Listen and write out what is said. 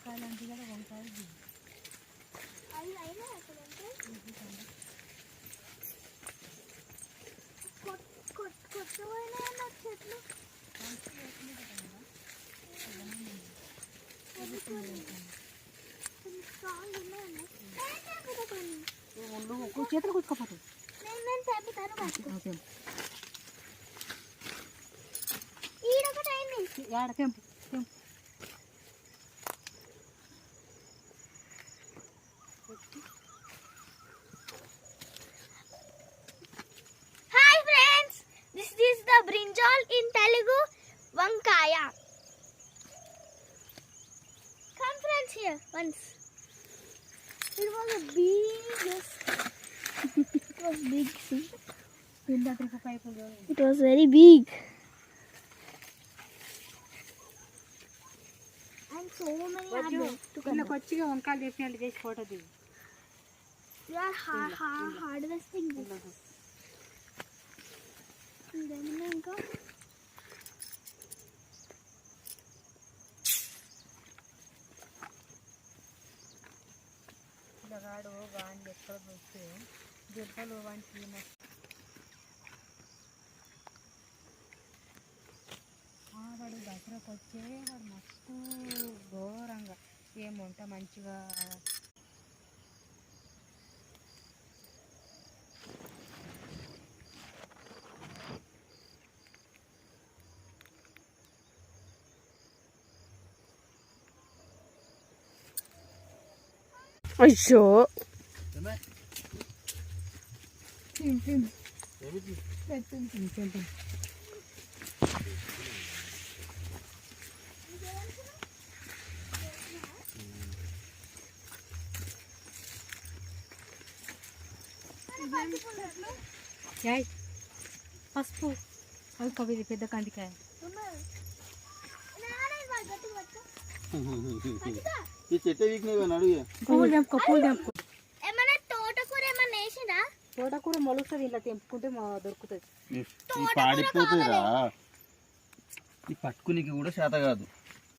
వంకాయలు అంటే కదా వంకాయలు చేతులు కూర్చుకోపోతుంది ఏడ తెంపు తెంపు Hi friends, this is the brinjal in Telugu vankaya. Come friends here once. It was a biggest. It was big. See? It was very big. And so many are there to come. కొచ్చిగా వంకాయలు చేసినట్టు చేసి photo దిగు. You are harvesting this. ఇంకా పిల్లగాడు వాడిని ఎక్కడ చూస్తే గిట్టలు వాడికి వాడు దసరాకు వచ్చే వాడు మస్తు ఘోరంగా ఏముంట మంచిగా అయ్యో పసుపు అవి కవిది పెద్ద కందికాయ ఈ చెట్టు వీక్ని అడుగు పూలు తెంపుకో పూలు తెంపుకో ఏమన్నా తోటకూర ఏమన్నా వేసిరా తోటకూర మొలుస్తుంది ఇలా తెంపుకుంటే దొరుకుతుంది ఈ పాడిపోతుందిరా ఈ పట్టుకునికి కూడా చేత కాదు